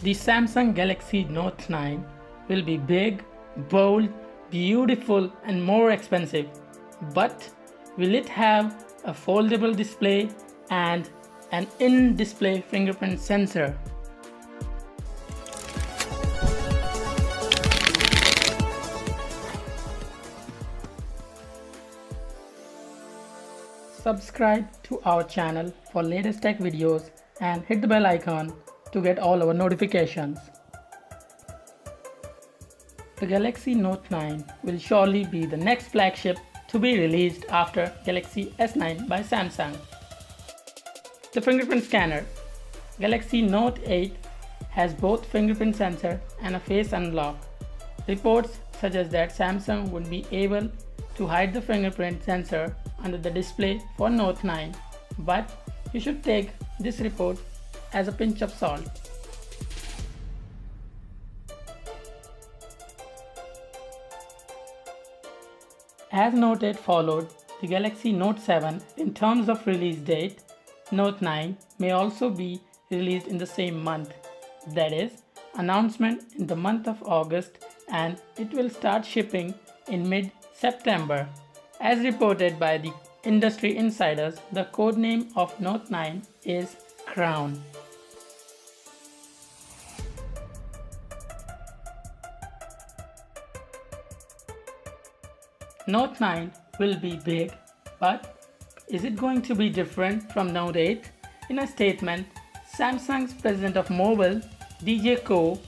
The Samsung Galaxy Note 9 will be big, bold, beautiful and more expensive. But will it have a foldable display and an in-display fingerprint sensor? Subscribe to our channel for latest tech videos and hit the bell icon to get all our notifications. The Galaxy Note 9 will surely be the next flagship to be released after Galaxy S9 by Samsung. The fingerprint scanner. Galaxy Note 8 has both fingerprint sensor and a face unlock. Reports suggest that Samsung would be able to hide the fingerprint sensor under the display for Note 9, but you should take this report as a pinch of salt. As Note 8 followed the Galaxy Note 7 in terms of release date, Note 9 may also be released in the same month. That is, announcement in the month of August, and it will start shipping in mid-September. As reported by the industry insiders, the codename of Note 9 is Crown. Note 9 will be big, but is it going to be different from Note 8? In a statement, Samsung's president of mobile, DJ Koh,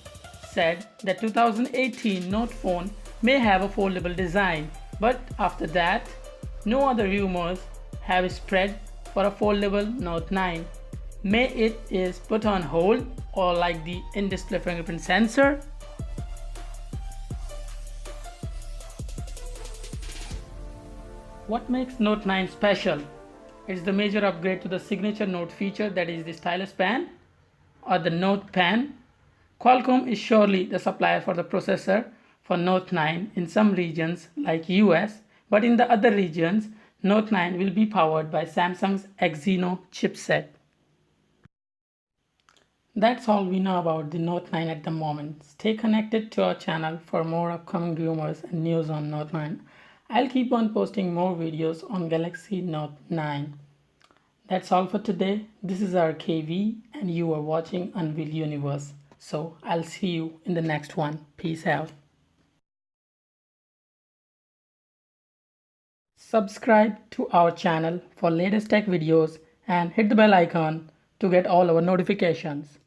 said that 2018 Note phone may have a foldable design, but after that, no other rumors have spread for a foldable Note 9. May it is put on hold, or like the in-display fingerprint sensor? What makes Note 9 special? It's the major upgrade to the signature Note feature, that is the stylus pen or the Note Pen. Qualcomm is surely the supplier for the processor for Note 9 in some regions like US, but in the other regions, Note 9 will be powered by Samsung's Exynos chipset. That's all we know about the Note 9 at the moment. Stay connected to our channel for more upcoming rumors and news on Note 9. I'll keep on posting more videos on Galaxy Note 9. That's all for today. This is RKV and you are watching Unveil Universe. So I'll see you in the next one. Peace out. Subscribe to our channel for latest tech videos and hit the bell icon to get all our notifications.